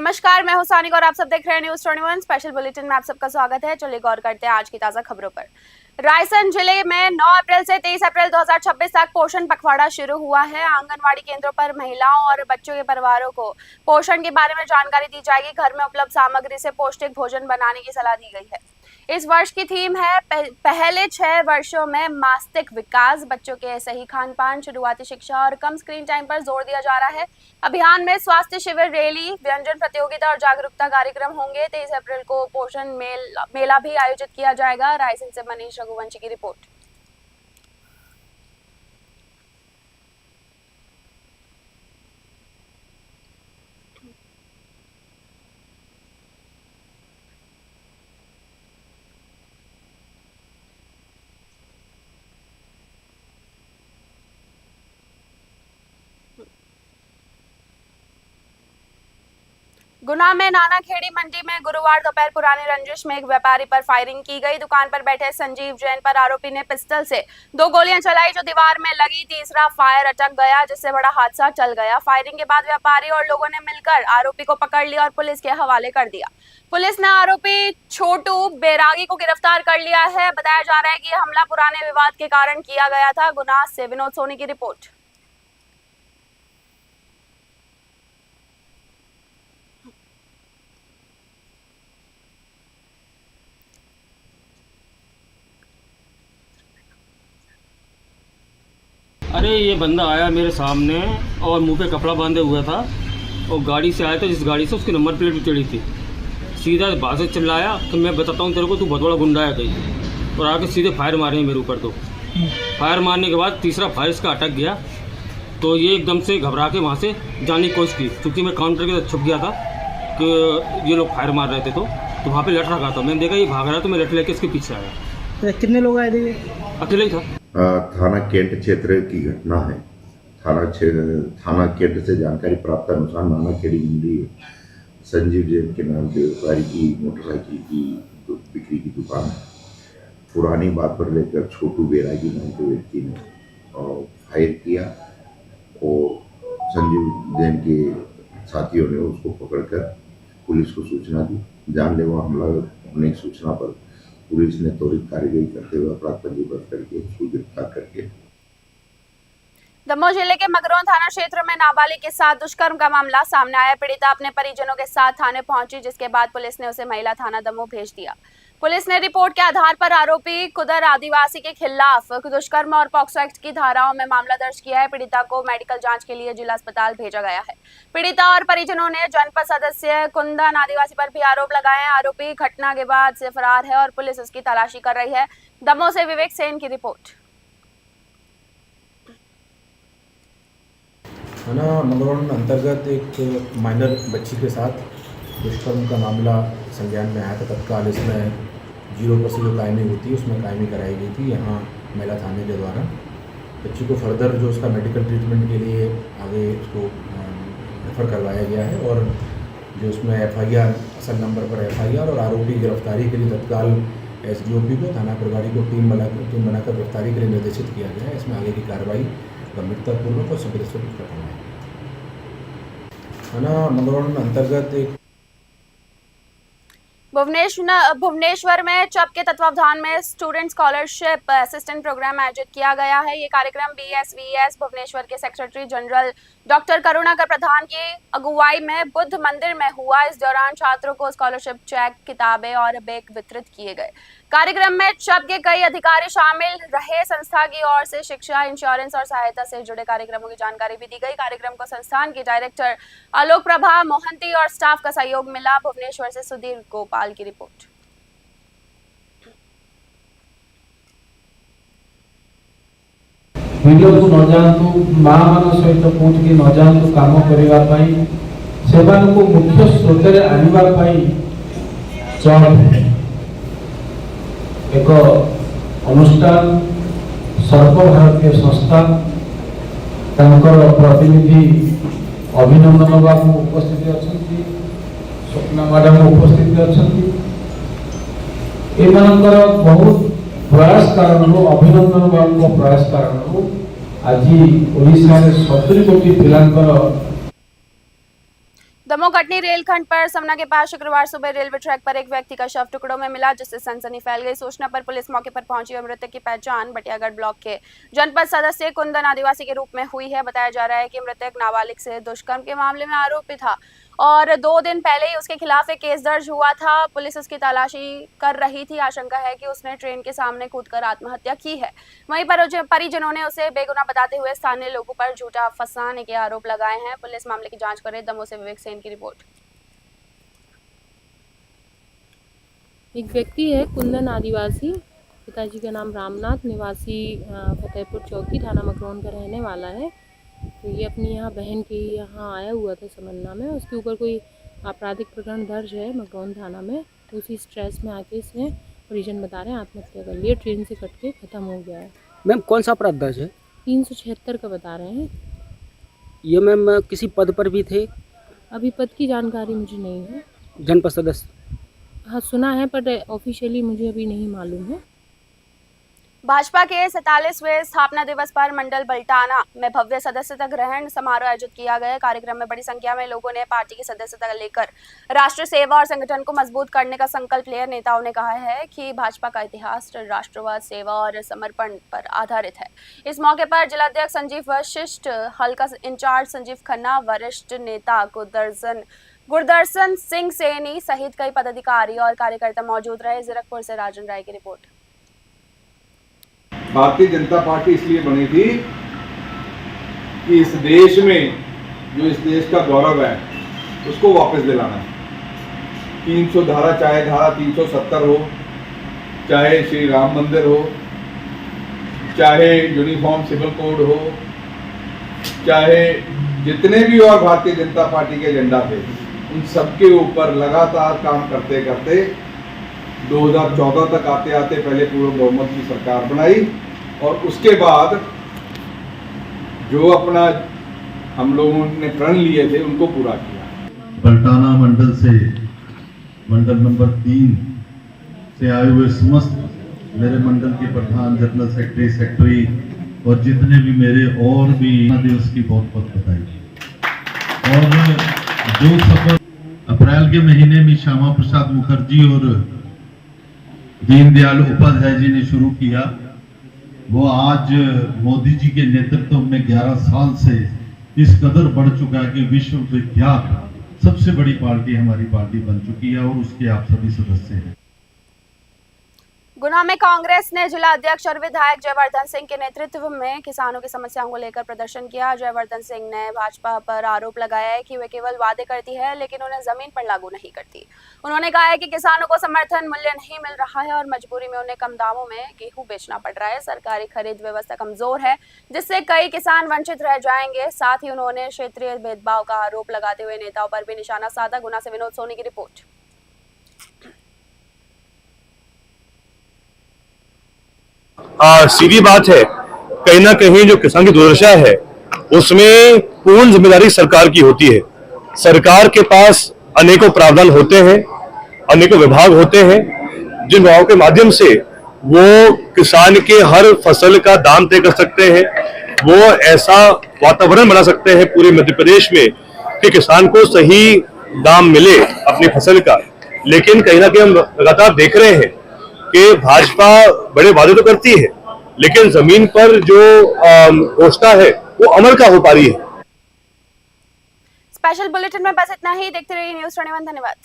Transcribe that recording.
नमस्कार, मैं हूं सानिक और आप सब देख रहे हैं न्यूज 21 स्पेशल बुलेटिन में आप सबका स्वागत है। चलिए गौर करते हैं आज की ताजा खबरों पर। रायसेन जिले में 9 अप्रैल से 23 अप्रैल 2026 तक पोषण पखवाड़ा शुरू हुआ है। आंगनवाड़ी केंद्रों पर महिलाओं और बच्चों के परिवारों को पोषण के बारे में जानकारी दी जाएगी। घर में उपलब्ध सामग्री से पौष्टिक भोजन बनाने की सलाह दी गई है। इस वर्ष की थीम है पहले 6 वर्षों में मस्तिष्क विकास। बच्चों के सही खान पान, शुरुआती शिक्षा और कम स्क्रीन टाइम पर जोर दिया जा रहा है। अभियान में स्वास्थ्य शिविर, रैली, व्यंजन प्रतियोगिता और जागरूकता कार्यक्रम होंगे। 23 अप्रैल को पोषण मेला भी आयोजित किया जाएगा। रायसेन से मनीष रघुवंशी की रिपोर्ट। गुना में नानाखेड़ी मंडी में गुरुवार दोपहर पुरानी रंजिश में एक व्यापारी पर फायरिंग की गई। दुकान पर बैठे संजीव जैन पर आरोपी ने पिस्टल से 2 गोलियां चलाई जो दीवार में लगी। तीसरा फायर अटक गया जिससे बड़ा हादसा चल गया। फायरिंग के बाद व्यापारी और लोगों ने मिलकर आरोपी को पकड़ लिया और पुलिस के हवाले कर दिया। पुलिस ने आरोपी छोटू बैरागी को गिरफ्तार कर लिया है। बताया जा रहा है कि यह हमला पुराने विवाद के कारण किया गया था। गुना से विनोद सोनी की रिपोर्ट। अरे ये बंदा आया मेरे सामने और मुंह पे कपड़ा बांधे हुआ था और गाड़ी से आया था। जिस गाड़ी से उसकी नंबर प्लेट भी चढ़ी थी। सीधा बाहर से चिल्लाया कि मैं बताता हूँ तेरे को, तू बहुत बड़ा गुंडा है कहीं, और आके सीधे फायर मारे हैं मेरे ऊपर। तो फायर मारने के बाद तीसरा फायर इसका अटक गया तो ये एकदम से घबरा के वहाँ से जाने की कोशिश की। क्योंकि मैं काउंटर के साथ छुप गया था कि ये लोग फायर मार रहे थे तो वहाँ पर लट रखा था। मैंने देखा ये भाग रहा तो मैं लट लेके इसके पीछे आया। कितने लोग आए थे? अकेले ही था। थाना कैंट क्षेत्र की घटना है। थाना कैंट से जानकारी प्राप्त अनुसार नानाखेड़ी मंडी संजीव जैन के नाम के व्यापारी की मोटरसाइकिल की बिक्री की दुकान है। पुरानी बात पर लेकर छोटू बैरागी नाम के व्यक्ति ने फायर किया और संजीव जैन के साथियों ने उसको पकड़कर पुलिस को सूचना दी। जानलेवा हमला होने की सूचना पर पुलिस ने त्वरित कार्रवाई करते हुए अपराध पंजीबद्ध करके उसको गिरफ्तार करके। दमोह जिले के मगरौन थाना क्षेत्र में नाबालिग के साथ दुष्कर्म का मामला सामने आया। पीड़िता अपने परिजनों के साथ थाने पहुंची जिसके बाद पुलिस ने उसे महिला थाना दमोह भेज दिया। पुलिस ने रिपोर्ट के आधार पर आरोपी कुदर आदिवासी के खिलाफ दुष्कर्म और पॉक्सो एक्ट की धाराओं में मामला दर्ज किया है। पीड़िता को मेडिकल जांच के लिए जिला अस्पताल भेजा गया है। पीड़िता और परिजनों ने जनपद सदस्य कुंदन आदिवासी पर भी आरोप लगाए हैं। आरोपी घटना के बाद से फरार है और पुलिस उसकी तलाशी कर रही है। दमोह से विवेक सेन की रिपोर्ट। थाना मगरौन अंतर्गत एक माइनर बच्ची के साथ दुष्कर्म का मामला संज्ञान में आया था। तत्काल इसमें 0% जो कायमी होती है उसमें कायमी कराई गई थी यहाँ महिला थाने के द्वारा। बच्ची को फर्दर जो उसका मेडिकल ट्रीटमेंट के लिए आगे उसको रेफर करवाया गया है और जो उसमें FIR असल नंबर पर FIR और आरोपी गिरफ्तारी के लिए तत्काल SDOP को थाना प्रभारी को टीम बनाकर गिरफ्तारी के लिए निर्देशित किया गया है। इसमें आगे की कार्रवाई गंभीरतापूर्वक और सभी से करना है। थाना मगरौन अंतर्गत एक भुवनेश्वर में चप के तत्वावधान में स्टूडेंट स्कॉलरशिप असिस्टेंट प्रोग्राम आयोजित किया गया है। ये कार्यक्रम BSVS भुवनेश्वर के सेक्रेटरी जनरल डॉक्टर करुणाकर प्रधान की अगुवाई में बुद्ध मंदिर में हुआ। इस दौरान छात्रों को स्कॉलरशिप चेक, किताबें और बैग वितरित किए गए। कार्यक्रम में चप के कई अधिकारी शामिल रहे। संस्था की ओर से शिक्षा, इंश्योरेंस और सहायता से जुड़े कार्यक्रमों की जानकारी भी दी गई। कार्यक्रम को संस्थान की डायरेक्टर आलोक प्रभा मोहंती और स्टाफ का सहयोग मिला। भुवनेश्वर से सुधीर गोपाल की रिपोर्ट। वीडियो को न जानतु माँ मान सहित कोठी न जानतु काम करिवा पई सेवान को मुख्य स्रोत रे आनिबा पई चप एक अनुष्ठान सर्वभारतीय संस्था तांकर प्रतिनिधि अभिनंदन बाबू उपस्थित अछंती, स्वप्ना मैडम उपस्थित अछंती। एमानकर बहुत प्रयास कारण अभिनंदन बाबू प्रयास कारण आज ओडिशा रे 70 कोटी पिलांकर दमोह कटनी रेलखंड पर समना के पास शुक्रवार सुबह रेलवे ट्रैक पर एक व्यक्ति का शव टुकड़ों में मिला, जिससे सनसनी फैल गई। सूचना पर पुलिस मौके पर पहुंची और मृतक की पहचान बटियागढ़ ब्लॉक के जनपद सदस्य कुंदन आदिवासी के रूप में हुई है। बताया जा रहा है कि मृतक नाबालिग से दुष्कर्म के मामले में आरोपी था और 2 दिन पहले ही उसके खिलाफ एक केस दर्ज हुआ था। पुलिस उसकी तलाशी कर रही थी। आशंका है कि उसने ट्रेन के सामने कूदकर आत्महत्या की है। वहीं पर परिजनों ने उसे बेगुनाह बताते हुए स्थानीय लोगों पर झूठा फंसाने के आरोप लगाए हैं। पुलिस मामले की जांच कर रही है। दमोह से विवेक सेन की रिपोर्ट। एक व्यक्ति है कुंदन आदिवासी, पिताजी का नाम रामनाथ, निवासी फतेहपुर चौकी, थाना मकरोन का रहने वाला है। तो ये अपनी यहाँ बहन के यहाँ आया हुआ था समन्ना में। उसके ऊपर कोई आपराधिक प्रकरण दर्ज है मकरोन थाना में। तो उसी स्ट्रेस में आके इसने, परिजन बता रहे हैं, आत्महत्या कर लिया। ट्रेन से कट के ख़त्म हो गया है। मैम कौन सा अपराध दर्ज है? 376 का बता रहे हैं। ये मैम किसी पद पर भी थे? अभी पद की जानकारी मुझे नहीं है। जनपद सदस्य? हाँ सुना है, पर ऑफिशियली मुझे अभी नहीं मालूम है। भाजपा के 47वें स्थापना दिवस पर मंडल बल्टाना में भव्य सदस्यता ग्रहण समारोह आयोजित किया गया। कार्यक्रम में बड़ी संख्या में लोगों ने पार्टी की सदस्यता लेकर राष्ट्र सेवा और संगठन को मजबूत करने का संकल्प लिया। नेताओं ने कहा है कि भाजपा का इतिहास राष्ट्रवाद, सेवा और समर्पण पर आधारित है। इस मौके पर जिलाध्यक्ष संजीव वशिष्ठ, हल्का इंचार्ज संजीव खन्ना, वरिष्ठ नेता गुरदर्शन सिंह सैनी सहित कई पदाधिकारी और कार्यकर्ता मौजूद रहे। जीरकपुर से राजन राय की रिपोर्ट। भारतीय जनता पार्टी इसलिए बनी थी कि इस देश में जो इस देश का गौरव है उसको वापस दिलाना है। 300 धारा, चाहे धारा 370 हो, चाहे श्री राम मंदिर हो, चाहे यूनिफॉर्म सिविल कोड हो, चाहे जितने भी और भारतीय जनता पार्टी के एजेंडा थे, उन सबके ऊपर लगातार काम करते करते 2014 तक आते आते पहले पूर्ण बहुमत की सरकार बनाई और उसके बाद जो अपना हम लोगों ने प्रण लिए थे उनको पूरा किया। बल्टाना मंडल से, मंडल नंबर 3 से आए हुए समस्त मेरे मंडल के प्रधान, जनरल सेक्रेटरी और जितने भी मेरे और भी दिवस की बहुत बहुत बधाई। और जो सफर अप्रैल के महीने में श्यामा प्रसाद मुखर्जी और दीनदयाल उपाध्याय जी ने शुरू किया, वो आज मोदी जी के नेतृत्व में 11 साल से इस कदर बढ़ चुका है कि विश्व विख्यात सबसे बड़ी पार्टी हमारी पार्टी बन चुकी है और उसके आप सभी सदस्य हैं। गुना में कांग्रेस ने जिला अध्यक्ष और विधायक जयवर्धन सिंह के नेतृत्व में किसानों की समस्याओं को लेकर प्रदर्शन किया। जयवर्धन सिंह ने भाजपा पर आरोप लगाया है कि वे केवल वादे करती है लेकिन उन्हें जमीन पर लागू नहीं करती। उन्होंने कहा है कि किसानों को समर्थन मूल्य नहीं मिल रहा है और मजबूरी में उन्हें कम दामों में गेहूं बेचना पड़ रहा है। सरकारी खरीद व्यवस्था कमजोर है जिससे कई किसान वंचित रह जाएंगे। साथ ही उन्होंने क्षेत्रीय भेदभाव का आरोप लगाते हुए नेताओं पर भी निशाना साधा। गुना से विनोद सोनी की रिपोर्ट। सीधी बात है, कहीं ना कहीं जो किसान की दुर्दशा है उसमें पूर्ण जिम्मेदारी सरकार की होती है। सरकार के पास अनेकों प्रावधान होते हैं, अनेकों विभाग होते हैं, जिन विभागों के माध्यम से वो किसान के हर फसल का दाम तय कर सकते हैं। वो ऐसा वातावरण बना सकते हैं पूरे मध्य प्रदेश में कि किसान को सही दाम मिले अपनी फसल का। लेकिन कहीं ना कहीं हम लगातार देख रहे हैं कि भाजपा बड़े वादे तो करती है लेकिन जमीन पर जो घोषणा है वो अमल का हो पा रही है। स्पेशल बुलेटिन में बस इतना ही। देखते रहिए न्यूज़ 21। धन्यवाद।